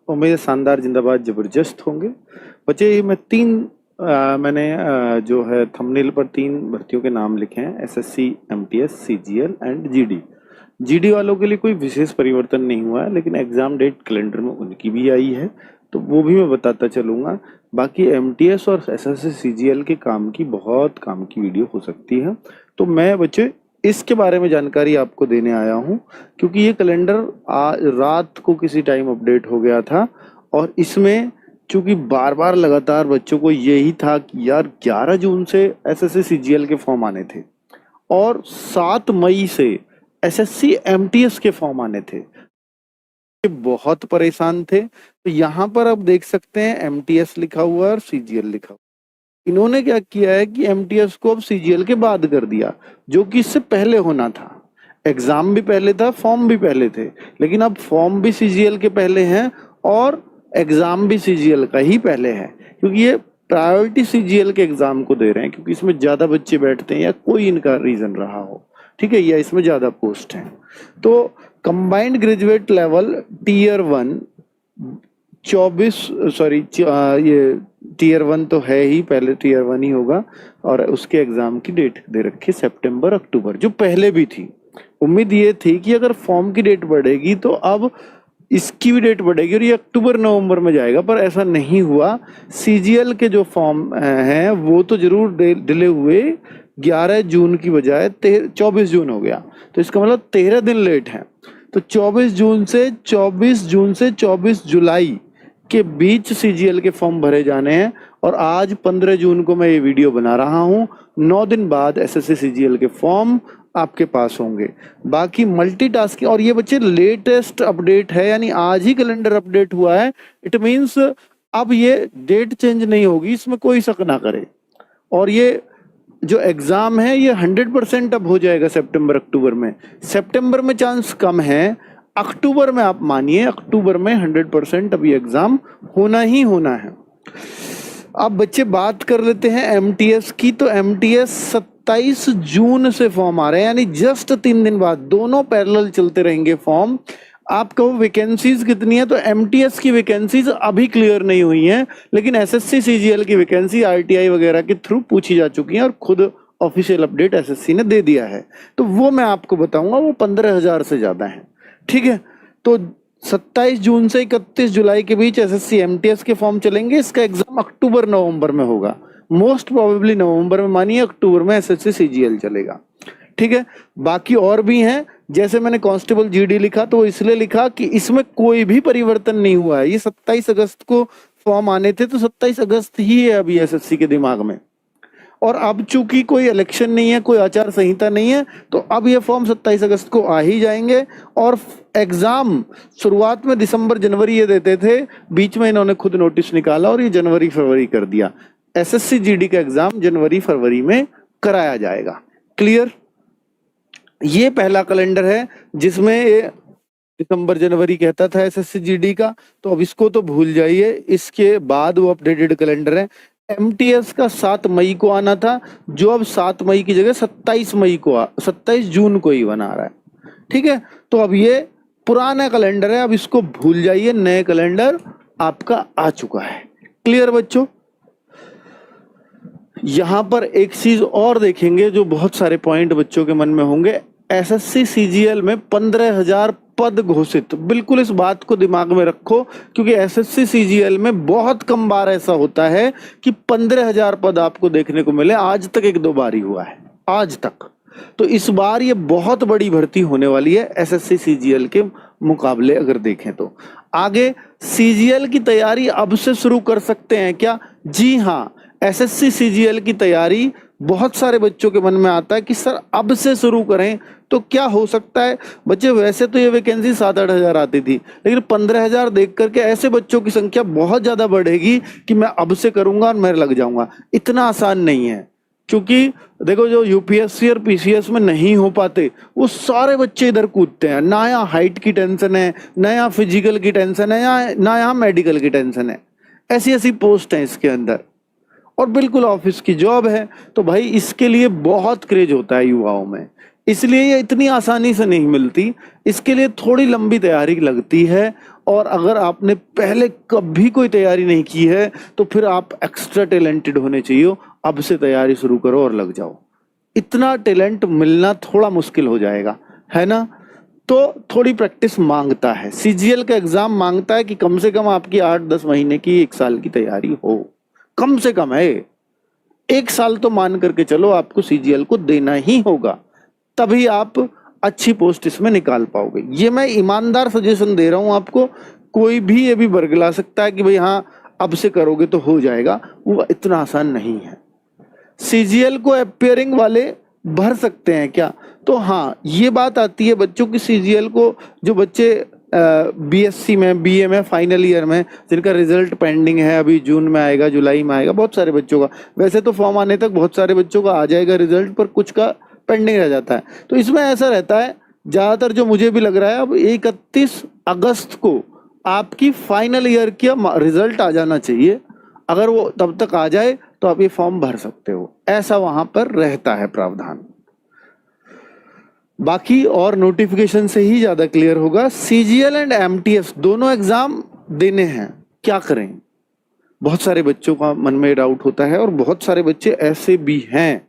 उम्मीद है शानदार, जिंदाबाद, जबरदस्त होंगे। बच्चे ये मैं मैंने जो है थंबनेल पर 3 भर्तियों के नाम लिखे हैं, SSC, MTS, CGL and GD. GD वालों के लिए कोई विशेष परिवर्तन नहीं हुआ है, लेकिन एग्जाम डेट कैलेंडर में उनकी भी आई है, तो वो भी मैं बताता चलूंगा। बाकी एमटीएस और एसएससी सीजीएल के बहुत काम की वीडियो हो सकती है, तो मैं बच्चे इसके बारे में जानकारी आपको देने आया हूं, क्योंकि ये कैलेंडर रात को किसी टाइम अपडेट हो गया था, और इसमें चूंकि बार बार लगातार बच्चों को यही था कि यार 11 जून से एसएससी सीजीएल के फॉर्म आने थे और 7 मई से एसएससी एमटीएस के फॉर्म आने थे। बहुत परेशान थे। तो यहाँ पर आप देख सकते हैं एमटीएस लिखा हुआ है और सीजीएल लिखा हुआ है। इन्होंने क्या किया है कि एमटीएस को अब सीजीएल के बाद कर दिया, जो कि इससे पहले होना था। एग्जाम भी पहले था, फॉर्म भी पहले थे, लेकिन अब फॉर्म भी सीजीएल के पहले हैं और एग्जाम भी सीजीएल का ही पहले है, क्योंकि ये प्रायोरिटी सीजीएल के एग्जाम को दे रहे हैं, क्योंकि इसमें ज्यादा बच्चे बैठते हैं या कोई इनका रीजन रहा हो, ठीक है, या इसमें ज्यादा पोस्ट हैं। तो कंबाइंड ग्रेजुएट लेवल टीयर 1 ये टीयर 1 तो है ही, पहले टीयर 1 ही होगा, और उसके एग्जाम की डेट दे रखी सितंबर अक्टूबर, जो पहले भी थी। उम्मीद ये थी कि अगर फॉर्म की डेट बढ़ेगी तो अब इसकी भी डेट बढ़ेगी और ये अक्टूबर नवंबर में जाएगा, पर ऐसा नहीं हुआ। सीजीएल के जो फॉर्म हैं वो तो जरूर डिले हुए, 11 जून की बजाय 24 जून हो गया, तो इसका मतलब 13 दिन लेट है। तो 24 जून से 24 जुलाई के बीच सीजीएल के फॉर्म भरे जाने हैं, और आज 15 जून को मैं ये वीडियो बना रहा हूँ। 9 दिन बाद एसएससी सीजीएल के फॉर्म आपके पास होंगे। बाकी मल्टीटास्किंग, और ये बच्चे लेटेस्ट अपडेट है, यानी आज ही कैलेंडर अपडेट हुआ है। इट मींस अब ये डेट चेंज नहीं होगी, इसमें कोई शक ना करे। और ये जो एग्जाम है ये 100% अब हो जाएगा सितंबर अक्टूबर में। सितंबर में चांस कम है, अक्टूबर में आप मानिए, अक्टूबर में 100% अब ये एग्जाम होना ही होना है। अब बच्चे बात कर लेते हैं एमटीएस की। तो एमटीएस 27 जून से फॉर्म आ रहे हैं, यानी जस्ट 3 दिन बाद, दोनों पैरेलल चलते रहेंगे फॉर्म। आप कहो वैकेंसीज कितनी है, तो एमटीएस की वैकेंसीज अभी क्लियर नहीं हुई हैं, लेकिन एसएससी सीजीएल की वैकेंसी आरटीआई वगैरह के थ्रू पूछी जा चुकी है और खुद ऑफिशियल अपडेट एसएससी ने दे दिया है, तो वो मैं आपको बताऊंगा। वो 15,000 से ज्यादा है, ठीक है। तो 27 जून से 31 जुलाई के बीच एसएससी एमटीएस के फॉर्म चलेंगे। इसका एग्जाम अक्टूबर नवंबर में होगा, मोस्ट प्रोबेबली नवंबर में, मानिए अक्टूबर में एसएससी सीजीएल चलेगा, ठीक है। बाकी और भी हैं, जैसे मैंने कांस्टेबल जीडी लिखा तो वो इसलिए लिखा कि इसमें कोई भी परिवर्तन नहीं हुआ है। ये 27 अगस्त को फॉर्म आने थे, तो 27 अगस्त ही है अभी एसएससी के दिमाग में। और अब चूंकि कोई इलेक्शन नहीं है, कोई आचार संहिता नहीं है, तो अब ये फॉर्म 27 अगस्त को आ ही जाएंगे। और एग्जाम शुरुआत में दिसंबर जनवरी ये देते थे, बीच में इन्होंने खुद नोटिस निकाला और ये जनवरी फरवरी कर दिया। एसएससी जीडी का एग्जाम जनवरी फरवरी में कराया जाएगा। क्लियर? ये पहला कैलेंडर है जिसमें ये दिसंबर जनवरी कहता था एसएससी जीडी का, तो अब इसको तो भूल जाइए। इसके बाद वो अपडेटेड कैलेंडर है। एमटीएस का 7 मई को आना था, जो अब 7 मई की जगह 27 जून को ही बना रहा है, ठीक है। तो अब ये पुराना कैलेंडर है, अब इसको भूल जाइए, नए कैलेंडर आपका आ चुका है। क्लियर बच्चों? यहां पर एक चीज और देखेंगे जो बहुत सारे पॉइंट बच्चों के मन में होंगे। एसएससी सीजीएल में 15,000 पद घोषित, बिल्कुल इस बात को दिमाग में रखो, क्योंकि एसएससी सीजीएल में बहुत कम बार ऐसा होता है कि 15,000 पद आपको देखने को मिले। आज तक 1-2 बार ही हुआ है, आज तक। तो इस बार ये बहुत बड़ी भर्ती होने वाली है एसएससी सीजीएल के मुकाबले अगर देखें तो। आगे सीजीएल की तैयारी अब से शुरू कर सकते हैं क्या? जी हाँ, एसएससी सीजीएल की तैयारी बहुत सारे बच्चों के मन में आता है कि सर अब से शुरू करें तो क्या हो सकता है। बच्चे वैसे तो ये वैकेंसी 7-8 हजार आती थी, लेकिन 15,000 देख करके ऐसे बच्चों की संख्या बहुत ज्यादा बढ़ेगी कि मैं अब से करूंगा और मैं लग जाऊंगा। इतना आसान नहीं है, क्योंकि देखो जो यूपीएससी और पीसीएस में नहीं हो पाते वो सारे बच्चे इधर कूदते हैं। ना यहाँ हाइट की टेंशन है, ना यहाँ फिजिकल की टेंशन है, ना यहाँ मेडिकल की टेंशन है। ऐसी ऐसी पोस्ट है इसके अंदर, और बिल्कुल ऑफिस की जॉब है। तो भाई इसके लिए बहुत क्रेज होता है युवाओं में, इसलिए ये इतनी आसानी से नहीं मिलती। इसके लिए थोड़ी लंबी तैयारी लगती है, और अगर आपने पहले कभी कोई तैयारी नहीं की है तो फिर आप एक्स्ट्रा टैलेंटेड होने चाहिए, अब से तैयारी शुरू करो और लग जाओ। इतना टैलेंट मिलना थोड़ा मुश्किल हो जाएगा, है ना। तो थोड़ी प्रैक्टिस मांगता है, सीजीएल का एग्जाम मांगता है कि कम से कम आपकी 8-10 महीने की, 1 साल की तैयारी हो, कम से कम है। 1 साल तो मान करके चलो आपको सीजीएल को देना ही होगा, तभी आप अच्छी पोस्ट इसमें निकाल पाओगे। ये मैं ईमानदार सजेशन दे रहा हूं आपको। कोई भी ये भी बरगला सकता है कि भाई हाँ अब से करोगे तो हो जाएगा, वो इतना आसान नहीं है। सीजीएल को अपियरिंग वाले भर सकते हैं क्या? तो हाँ, ये बात आती है बच्चों की सीजीएल को, जो बच्चे बीएससी में, बीए में, फाइनल ईयर में, जिनका रिजल्ट पेंडिंग है, अभी जून में आएगा, जुलाई में आएगा, बहुत सारे बच्चों का। वैसे तो फॉर्म आने तक बहुत सारे बच्चों का आ जाएगा रिजल्ट, पर कुछ का पेंडिंग रह जाता है। तो इसमें ऐसा रहता है ज्यादातर, जो मुझे भी लग रहा है, अब 31 अगस्त को आपकी फाइनल ईयर की रिजल्ट आ जाना चाहिए। अगर वो तब तक आ जाए तो आप ये फॉर्म भर सकते हो, ऐसा वहां पर रहता है प्रावधान। बाकी और नोटिफिकेशन से ही ज्यादा क्लियर होगा। सीजीएल एंड एमटीएस दोनों एग्जाम देने हैं, क्या करें? बहुत सारे बच्चों का मन में डाउट होता है, और बहुत सारे बच्चे ऐसे भी हैं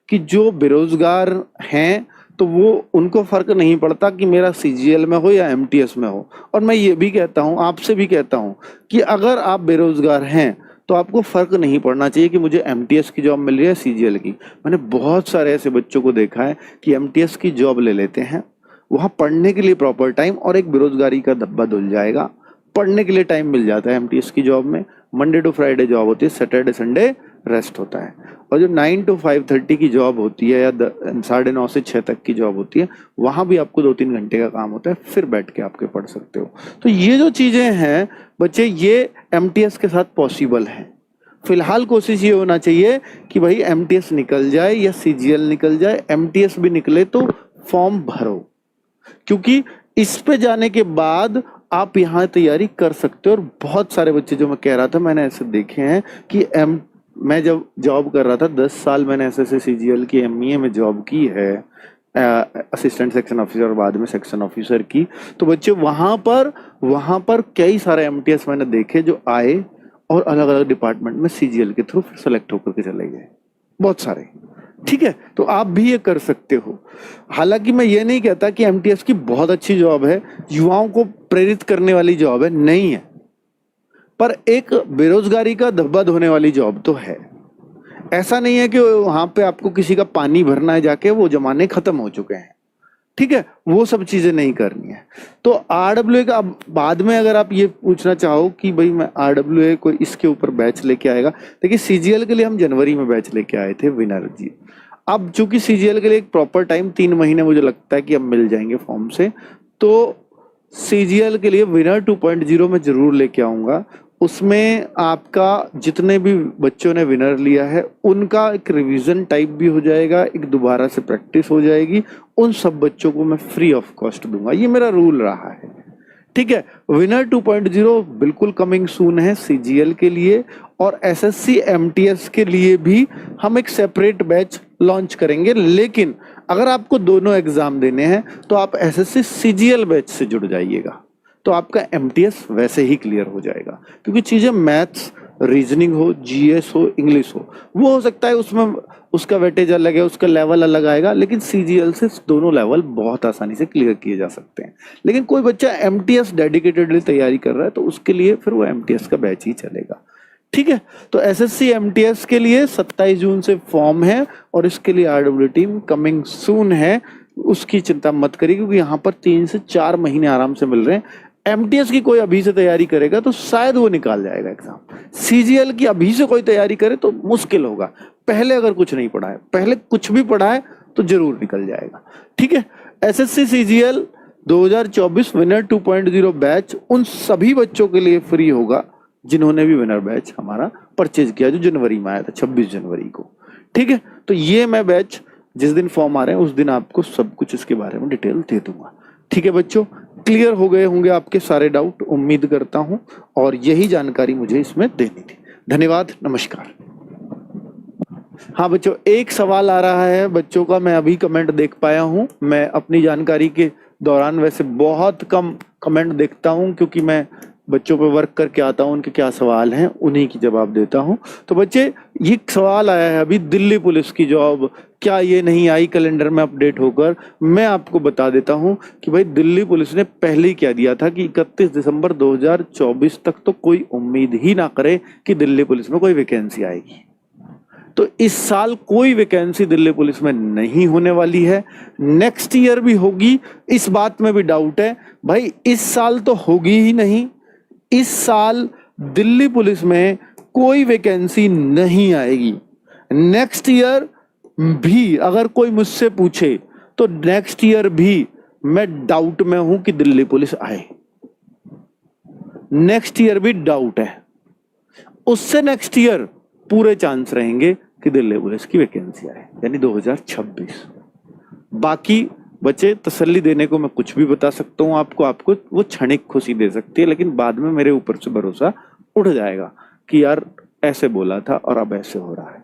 कि जो बेरोजगार हैं, तो वो उनको फर्क नहीं पड़ता कि मेरा सीजीएल में हो या एमटीएस में हो। और मैं ये भी कहता हूं, आपसे भी कहता हूं, कि अगर आप बेरोजगार हैं तो आपको फर्क नहीं पड़ना चाहिए कि मुझे एमटीएस की जॉब मिल रही है सीजीएल की। मैंने बहुत सारे ऐसे बच्चों को देखा है कि एमटीएस की जॉब ले लेते हैं, वहां पढ़ने के लिए प्रॉपर टाइम, और एक बेरोजगारी का धब्बा धुल जाएगा, पढ़ने के लिए टाइम मिल जाता है एमटीएस की जॉब में। मंडे टू फ्राइडे जॉब होती है, सैटरडे संडे रेस्ट होता है। और जो 9 to 5:30 की जॉब होती है, या 9:30 से 6 तक की जॉब होती है, वहां भी आपको 2-3 घंटे का काम होता है, फिर बैठ के आपके पढ़ सकते हो। तो ये जो चीजें हैं बच्चे, ये एमटीएस के साथ पॉसिबल है। फिलहाल कोशिश ये होना चाहिए कि भाई एमटीएस निकल जाए या सीजीएल निकल जाए, एमटीएस भी निकले तो फॉर्म भरो, क्योंकि इस पे जाने के बाद आप यहाँ तैयारी कर सकते हो। और बहुत सारे बच्चे, जो मैं कह रहा था, मैंने ऐसे देखे हैं कि मैं जब जॉब कर रहा था 10 साल, मैंने एसएससी सीजीएल की एमईए में जॉब की है, असिस्टेंट सेक्शन ऑफिसर और बाद में सेक्शन ऑफिसर की। तो बच्चे वहां पर कई सारे एमटीएस मैंने देखे जो आए और अलग अलग डिपार्टमेंट में सीजीएल के थ्रू फिर सेलेक्ट होकर के चले गए, बहुत सारे। ठीक है, तो आप भी ये कर सकते हो। हालांकि मैं ये नहीं कहता कि एमटीएस की बहुत अच्छी जॉब है, युवाओं को प्रेरित करने वाली जॉब है, नहीं है, पर एक बेरोजगारी का धब्बा धोने वाली जॉब तो है। ऐसा नहीं है कि वहां पे आपको किसी का पानी भरना है जाके, वो जमाने खत्म हो चुके हैं। ठीक है, वो सब चीजें नहीं करनी है। तो आरडब्ल्यूए का बाद में अगर आप ये पूछना चाहो कि भाई मैं आरडब्ल्यूए को इसके ऊपर बैच लेके आएगा, देखिए सीजीएल के लिए हम जनवरी में बैच लेके आए थे विनर जी। अब चूंकि सीजीएल के लिए एक प्रॉपर टाइम 3 महीने मुझे लगता है कि अब मिल जाएंगे फॉर्म से, तो सीजीएल के लिए विनर 2.0 में जरूर लेके आऊंगा। उसमें आपका जितने भी बच्चों ने विनर लिया है उनका एक रिवीजन टाइप भी हो जाएगा, एक दोबारा से प्रैक्टिस हो जाएगी। उन सब बच्चों को मैं फ्री ऑफ कॉस्ट दूंगा, ये मेरा रूल रहा है। ठीक है, विनर 2.0 बिल्कुल कमिंग सून है सीजीएल के लिए, और एसएससी एमटीएस के लिए भी हम एक सेपरेट बैच लॉन्च करेंगे। लेकिन अगर आपको दोनों एग्जाम देने हैं तो आप एसएससी सीजीएल बैच से जुड़ जाइएगा, तो आपका एमटीएस वैसे ही क्लियर हो जाएगा। क्योंकि चीजें मैथ्स, रीजनिंग हो, जीएस हो, इंग्लिश हो, वो हो सकता है उसमें उसका वेटेज अलग है, उसका लेवल अलग आएगा, लेकिन सीजीएल से दोनों लेवल बहुत आसानी से क्लियर किए जा सकते हैं। लेकिन कोई बच्चा एमटीएस डेडिकेटेडली तैयारी कर रहा है तो उसके लिए फिर वो एमटीएस का बैच ही चलेगा। ठीक है, तो एसएससी एमटीएस के लिए 27 जून से फॉर्म है, और इसके लिए आरडब्ल्यू टीम कमिंग सून है, उसकी चिंता मत करिए, क्योंकि यहाँ पर 3 से 4 महीने आराम से मिल रहे हैं। एमटीएस की कोई अभी से तैयारी करेगा तो शायद वो निकाल जाएगा एग्जाम। सीजीएल की अभी से कोई तैयारी करे तो मुश्किल होगा। पहले अगर कुछ नहीं पढ़ा है, पहले कुछ भी पढ़ा है तो जरूर निकल जाएगा। ठीक है, एसएससी सीजीएल 2024 विनर 2.0 बैच उन सभी बच्चों के लिए फ्री होगा जिन्होंने भी विनर बैच हमारा परचेज किया, जो जनवरी में आया था, 26 जनवरी को। ठीक है, तो ये मैं बैच जिस दिन फॉर्म आ रहे हैं उस दिन आपको सब कुछ इसके बारे में डिटेल दे दूंगा। ठीक है बच्चों, क्लियर हो गए होंगे आपके सारे डाउट, उम्मीद करता हूं, और यही जानकारी मुझे इसमें देनी थी। धन्यवाद, नमस्कार। हाँ बच्चों, एक सवाल आ रहा है बच्चों का, मैं अभी कमेंट देख पाया हूं। मैं अपनी जानकारी के दौरान वैसे बहुत कम कमेंट देखता हूँ, क्योंकि मैं बच्चों पे वर्क करके आता हूँ, उनके क्या सवाल हैं उन्हीं की जवाब देता हूँ। तो बच्चे, ये सवाल आया है अभी, दिल्ली पुलिस की जॉब क्या ये नहीं आई कैलेंडर में अपडेट होकर? मैं आपको बता देता हूँ कि भाई दिल्ली पुलिस ने पहले ही कह दिया था कि 31 दिसंबर 2024 तक तो कोई उम्मीद ही ना करे कि दिल्ली पुलिस में कोई वैकेंसी आएगी। तो इस साल कोई वैकेंसी दिल्ली पुलिस में नहीं होने वाली है। नेक्स्ट ईयर भी होगी, इस बात में भी डाउट है भाई। इस साल तो होगी ही नहीं। इस साल दिल्ली पुलिस में कोई वैकेंसी नहीं आएगी। नेक्स्ट ईयर भी अगर कोई मुझसे पूछे तो नेक्स्ट ईयर भी मैं डाउट में हूं कि दिल्ली पुलिस आए। नेक्स्ट ईयर भी डाउट है। उससे नेक्स्ट ईयर पूरे चांस रहेंगे कि दिल्ली पुलिस की वैकेंसी आए, यानी 2026। बाकी बच्चे, तसल्ली देने को मैं कुछ भी बता सकता हूं आपको वो क्षणिक खुशी दे सकती है, लेकिन बाद में मेरे ऊपर से भरोसा उठ जाएगा कि यार ऐसे बोला था और अब ऐसे हो रहा है।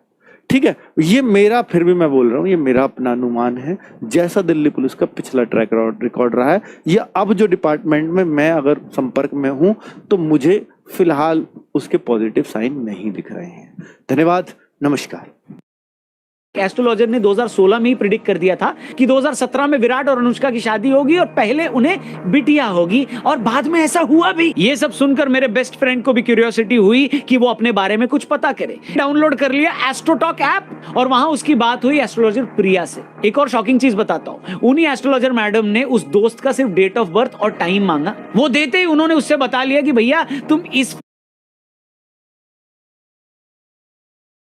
ठीक है, ये मेरा, फिर भी मैं बोल रहा हूं, ये मेरा अपना अनुमान है। जैसा दिल्ली पुलिस का पिछला ट्रैक रिकॉर्ड रहा है, या अब जो डिपार्टमेंट में मैं अगर संपर्क में हूं, तो मुझे फिलहाल उसके पॉजिटिव साइन नहीं दिख रहे हैं। धन्यवाद, नमस्कार। एस्ट्रोलॉजर ने 2016 में ही प्रिडिक्ट कर दिया था कि 2017 में विराट और अनुष्का की शादी होगी और पहले उन्हें बिटिया होगी, और बाद में ऐसा हुआ भी। ये सब सुनकर मेरे बेस्ट फ्रेंड को भी क्यूरियोसिटी हुई कि वो अपने बारे में कुछ पता करे। डाउनलोड कर लिया एस्ट्रोटॉक ऐप और वहां उसकी बात हुई एस्ट्रोलॉजर प्रिया से। एक और शॉकिंग चीज बताता हूं, उन्हीं एस्ट्रोलॉजर मैडम ने उस दोस्त का सिर्फ डेट ऑफ बर्थ और टाइम मांगा। वो देते ही उन्होंने उससे बता लिया कि भैया तुम इस